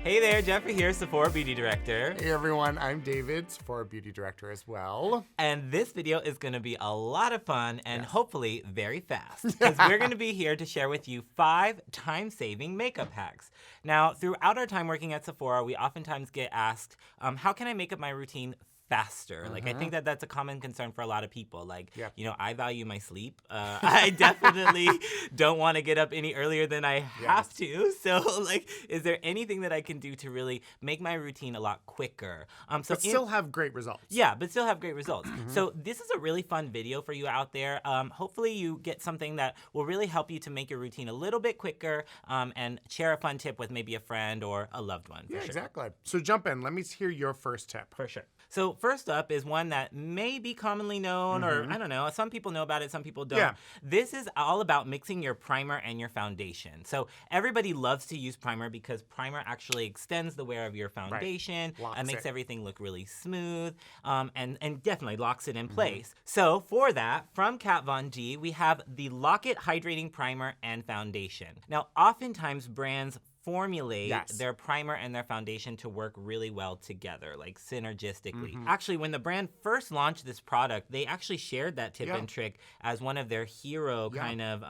Hey there, Jeffrey here, Sephora Beauty Director. Hey everyone, I'm David, Sephora Beauty Director as well. And this video is gonna be a lot of fun and hopefully very fast. Because we're gonna be here to share with you 5 time-saving makeup hacks. Now, throughout our time working at Sephora, we oftentimes get asked, how can I make up my routine faster? Like, I think that that's a common concern for a lot of people. Like, you know, I value my sleep. I definitely don't want to get up any earlier than I have to. So, like, is there anything that I can do to really make my routine a lot quicker? But still have great results. Yeah, but still have great results. So this is a really fun video for you out there. Hopefully you get something that will really help you to make your routine a little bit quicker and share a fun tip with maybe a friend or a loved one. Yeah, exactly. So jump in. Let me hear your first tip. For sure. So first up is one that may be commonly known, or I don't know, some people know about it, some people don't. Yeah. This is all about mixing your primer and your foundation. So everybody loves to use primer because primer actually extends the wear of your foundation and makes everything look really smooth and definitely locks it in place. So for that, from Kat Von D, we have the Lock It Hydrating Primer and Foundation. Now, oftentimes brands formulate their primer and their foundation to work really well together, like synergistically. Actually, when the brand first launched this product, they actually shared that tip and trick as one of their hero kind of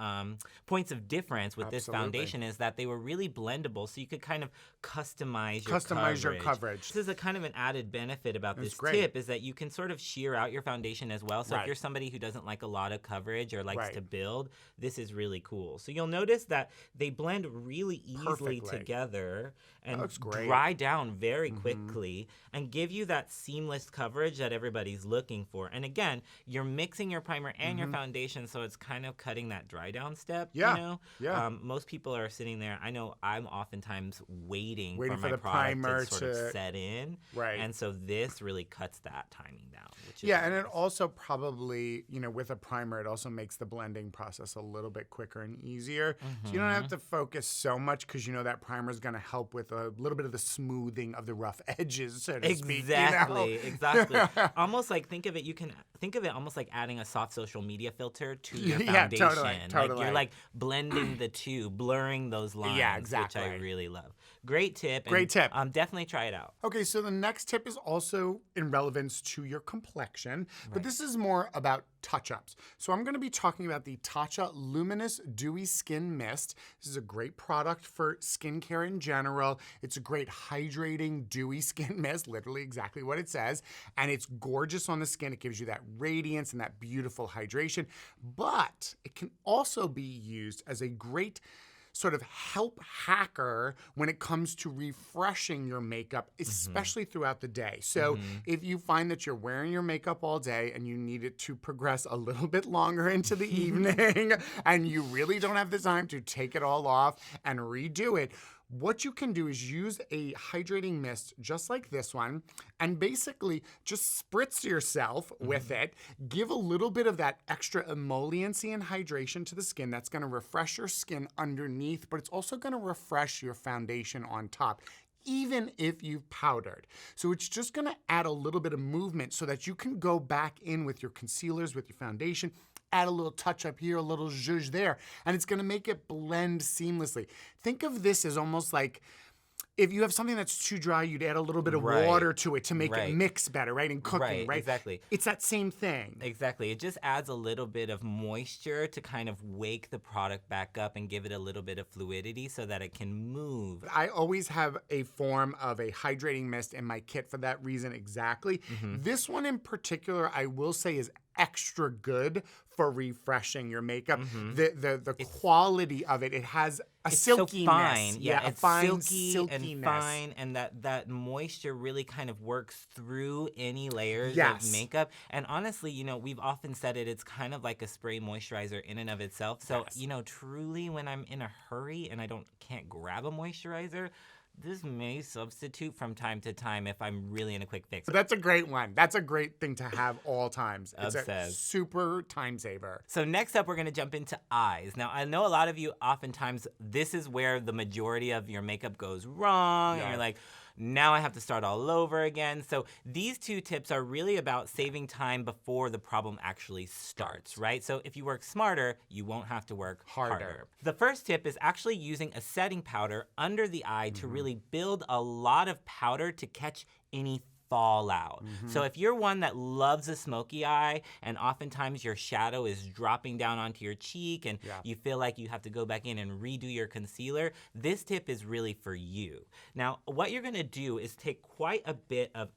points of difference with this foundation, is that they were really blendable, so you could kind of customize your coverage. This is a kind of an added benefit about this tip, is that you can sort of sheer out your foundation as well. So if you're somebody who doesn't like a lot of coverage or likes to build, this is really cool. So you'll notice that they blend really easily together and dry down very quickly and give you that seamless coverage that everybody's looking for. And again, you're mixing your primer and your foundation, so it's kind of cutting that dry down step, you know? Most people are sitting there, I know I'm oftentimes waiting for my primer to sort of set in. And so this really cuts that timing down. Which is and it also probably, you know, with a primer, it also makes the blending process a little bit quicker and easier. So you don't have to focus so much because you know that primer is going to help with a little bit of the smoothing of the rough edges, so to speak. Exactly. Almost like, think of it almost like adding a soft social media filter to your foundation. Totally. Like you're like blending the two, blurring those lines, which I really love. Great tip. Definitely try it out. Okay, so the next tip is also in relevance to your complexion, but this is more about touch-ups. So I'm going to be talking about the Tatcha Luminous Dewy Skin Mist. This is a great product for skincare in general. It's a great hydrating, dewy skin mist, literally exactly what it says, and it's gorgeous on the skin. It gives you that radiance and that beautiful hydration, but it can also be used as a great sort of help hacker when it comes to refreshing your makeup, especially throughout the day. So if you find that you're wearing your makeup all day and you need it to progress a little bit longer into the evening and you really don't have the time to take it all off and redo it, what you can do is use a hydrating mist just like this one and basically just spritz yourself with it. Give a little bit of that extra emolliency and hydration to the skin. That's going to refresh your skin underneath, but it's also going to refresh your foundation on top, even if you've powdered. So it's just going to add a little bit of movement so that you can go back in with your concealers, with your foundation, add a little touch up here, a little zhuzh there, and it's gonna make it blend seamlessly. Think of this as almost like if you have something that's too dry, you'd add a little bit of water to it to make it mix better, in cooking, Exactly. It's that same thing. Exactly. It just adds a little bit of moisture to kind of wake the product back up and give it a little bit of fluidity so that it can move. I always have a form of a hydrating mist in my kit for that reason exactly. This one in particular, I will say, is extra good for refreshing your makeup. The quality of it has a silkiness. So fine. It's a fine silky and fine, and that moisture really kind of works through any layers of makeup. And honestly, you know, we've often said it's kind of like a spray moisturizer in and of itself. So, you know, truly when I'm in a hurry and I can't grab a moisturizer, this may substitute from time to time if I'm really in a quick fix. That's a great one. That's a great thing to have all times. It's Obsessed. A super time saver. So next up, we're going to jump into eyes. Now, I know a lot of you, oftentimes, this is where the majority of your makeup goes wrong. And you're like, now I have to start all over again. So these 2 tips are really about saving time before the problem actually starts, right? So if you work smarter, you won't have to work harder. The first tip is actually using a setting powder under the eye to really build a lot of powder to catch any fallout. So if you're one that loves a smoky eye and oftentimes your shadow is dropping down onto your cheek and you feel like you have to go back in and redo your concealer, this tip is really for you. Now, what you're gonna do is take quite a bit of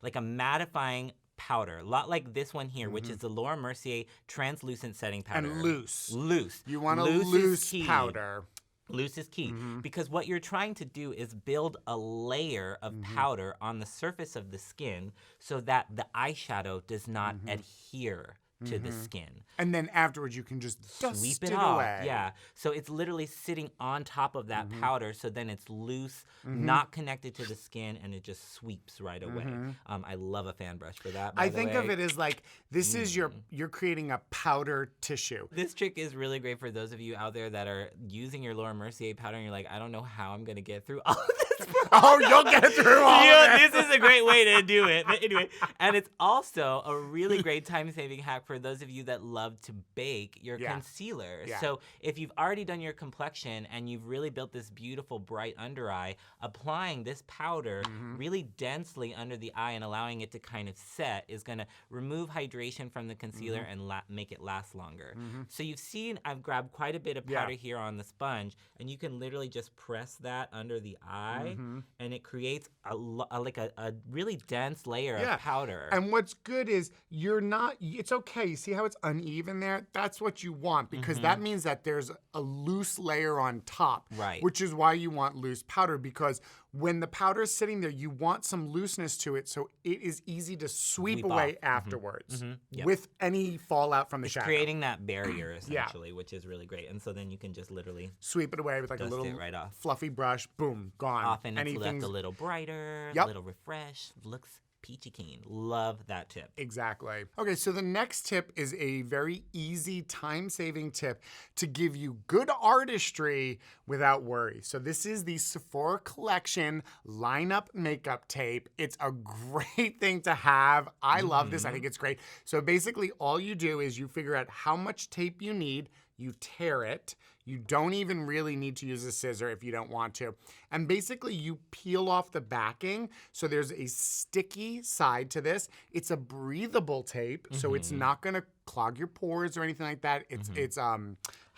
like a mattifying powder, a lot like this one here, which is the Laura Mercier translucent setting powder. And loose. Loose. You want a loose powder. Loose is key because what you're trying to do is build a layer of powder on the surface of the skin so that the eyeshadow does not adhere to the skin. And then afterwards you can just dust Sweep it off. away. Yeah. So it's literally sitting on top of that powder, so then it's loose, not connected to the skin, and it just sweeps right away. I love a fan brush for that. I think of it as like this is you're creating a powder tissue. This trick is really great for those of you out there that are using your Laura Mercier powder and you're like, I don't know how I'm gonna get through all of this. Oh, you'll get through all of it. This is a great way to do it. But anyway, and it's also a really great time-saving hack for those of you that love to bake your concealer. So if you've already done your complexion and you've really built this beautiful bright under eye, applying this powder really densely under the eye and allowing it to kind of set is gonna remove hydration from the concealer and make it last longer. So you've seen I've grabbed quite a bit of powder here on the sponge, and you can literally just press that under the eye and it creates a really dense layer of powder. And what's good is it's okay. You see how it's uneven there? That's what you want because that means that there's a loose layer on top. Right. Which is why you want loose powder, because when the powder is sitting there, you want some looseness to it so it is easy to sweep away afterwards with any fallout from the shadow. Creating that barrier essentially, which is really great. And so then you can just literally sweep it away with like a little fluffy brush. Boom, gone. Often it's left a little brighter, a little refreshed, looks peachy keen. Love that tip. Exactly. Okay, so the next tip is a very easy time-saving tip to give you good artistry without worry. So this is the Sephora Collection Lineup Makeup Tape. It's a great thing to have. I love this. I think it's great. So basically all you do is you figure out how much tape you need, you tear it. You don't even really need to use a scissor if you don't want to. And basically you peel off the backing. So there's a sticky side to this. It's a breathable tape, so it's not gonna clog your pores or anything like that. It's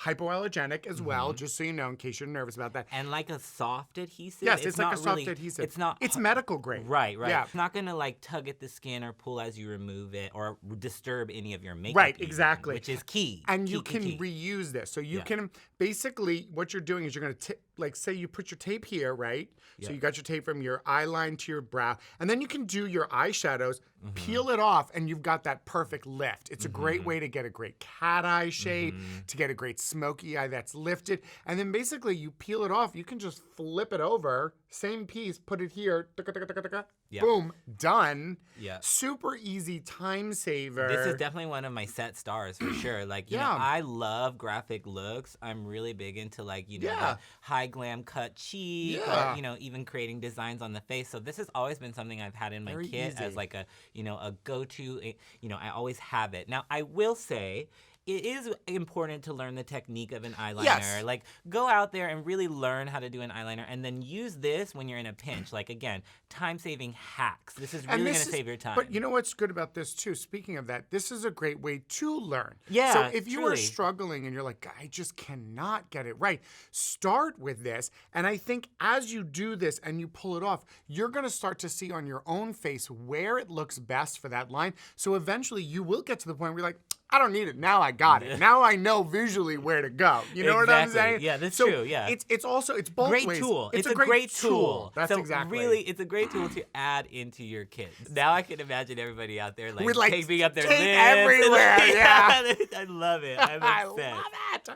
hypoallergenic as well, just so you know, in case you're nervous about that. And like a soft adhesive? Yes, it's like a soft adhesive. It's medical grade. Right. Yeah. It's not gonna like tug at the skin or pull as you remove it or disturb any of your makeup. Right, exactly. Which is key. And you can reuse this. So you can, basically what you're doing is you're gonna, like say you put your tape here, right? So you got your tape from your eye line to your brow. And then you can do your eyeshadows, peel it off, and you've got that perfect lift. It's a great way to get a great cat eye shape, to get a great smoky eye that's lifted. And then basically you peel it off, you can just flip it over, same piece, put it here, boom, done. Super easy time saver. This is definitely one of my set stars for sure. Like, you know, I love graphic looks. I'm really big into like, you know, the high glam cut cheek or, you know, even creating designs on the face. So this has always been something I've had in my kit as like a, you know, a go-to, you know, I always have it. Now, I will say, it is important to learn the technique of an eyeliner. Like, go out there and really learn how to do an eyeliner and then use this when you're in a pinch. Like, again, time-saving hacks. This is really going to save your time. But you know what's good about this, too? Speaking of that, this is a great way to learn. Yeah, so if you are struggling and you're like, I just cannot get it right, start with this. And I think as you do this and you pull it off, you're going to start to see on your own face where it looks best for that line. So eventually you will get to the point where you're like, I don't need it. Now I got it. Now I know visually where to go. You know what I'm saying? Yeah, that's true. Yeah. It's also both great ways. tool. It's a great tool. That's exactly. Really, it's a great tool to add into your kit. Now I can imagine everybody out there like, with like taping up their tape lips everywhere. I love it. I love it.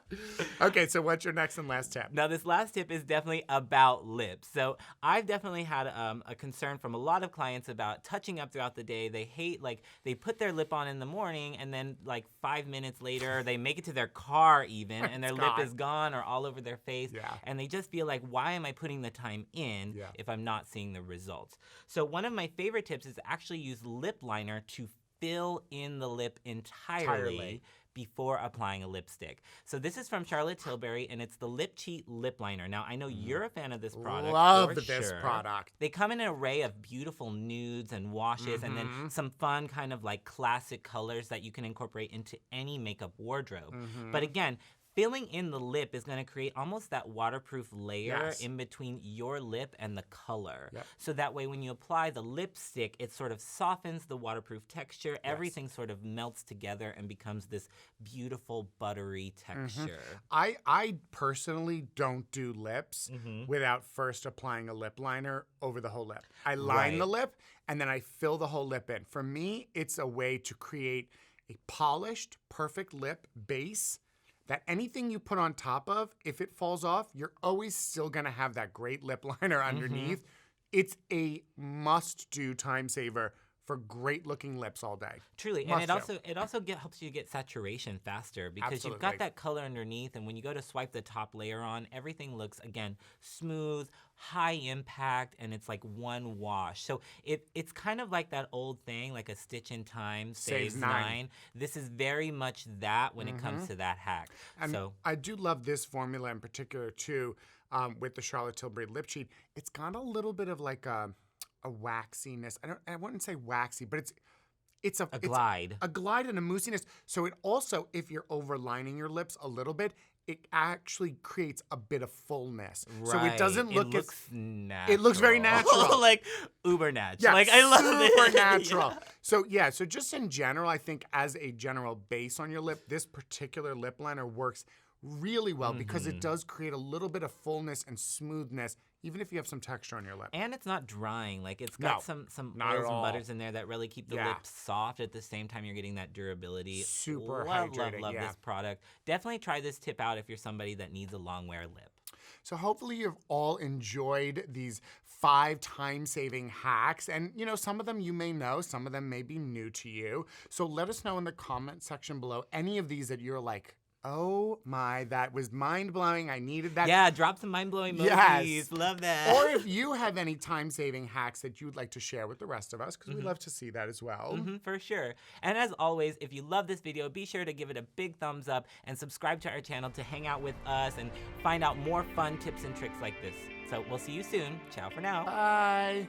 Okay, so what's your next and last tip? Now this last tip is definitely about lips. So I've definitely had a concern from a lot of clients about touching up throughout the day. They hate, like, they put their lip on in the morning and then like like 5 minutes later, they make it to their car even, and their lip is gone or all over their face. And they just feel like, why am I putting the time in if I'm not seeing the results? So one of my favorite tips is to actually use lip liner to fill in the lip entirely before applying a lipstick. So this is from Charlotte Tilbury, and it's the Lip Cheat Lip Liner. Now, I know you're a fan of this product. Love this product. They come in an array of beautiful nudes and washes, and then some fun kind of like classic colors that you can incorporate into any makeup wardrobe. But again, filling in the lip is going to create almost that waterproof layer in between your lip and the color. So that way when you apply the lipstick, it sort of softens the waterproof texture. Everything sort of melts together and becomes this beautiful buttery texture. I personally don't do lips without first applying a lip liner over the whole lip. I line the lip and then I fill the whole lip in. For me, it's a way to create a polished, perfect lip base that anything you put on top of, if it falls off, you're always still gonna have that great lip liner underneath. It's a must-do time saver for great-looking lips all day. Truly, and it also helps you get saturation faster because you've got that color underneath, and when you go to swipe the top layer on, everything looks, again, smooth, high impact, and it's like one wash. So it's kind of like that old thing, like a stitch in time saves 9. This is very much that when it comes to that hack. And I do love this formula in particular, too, with the Charlotte Tilbury Lip Cheat. It's got a little bit of like a waxiness. I wouldn't say waxy, but it's a glide. A glide and a moussiness. So it also, if you're overlining your lips a little bit, it actually creates a bit of fullness. So it doesn't look natural. It looks very natural. Like uber natural. Yeah, like I love it. Super natural. So so just in general, I think as a general base on your lip, this particular lip liner works really well because it does create a little bit of fullness and smoothness, even if you have some texture on your lip. And it's not drying. Like it's got some oils and butters in there that really keep the lips soft at the same time you're getting that durability. Super hydrating. Love this product. Definitely try this tip out if you're somebody that needs a long wear lip. So hopefully you've all enjoyed these 5 time-saving hacks. And, you know, some of them you may know, some of them may be new to you. So let us know in the comment section below any of these that you're like, oh my, that was mind-blowing. I needed that. Yeah, drop some mind-blowing emojis. Yes. Love that. Or if you have any time-saving hacks that you would like to share with the rest of us, because we'd love to see that as well. For sure. And as always, if you love this video, be sure to give it a big thumbs up and subscribe to our channel to hang out with us and find out more fun tips and tricks like this. So we'll see you soon. Ciao for now. Bye.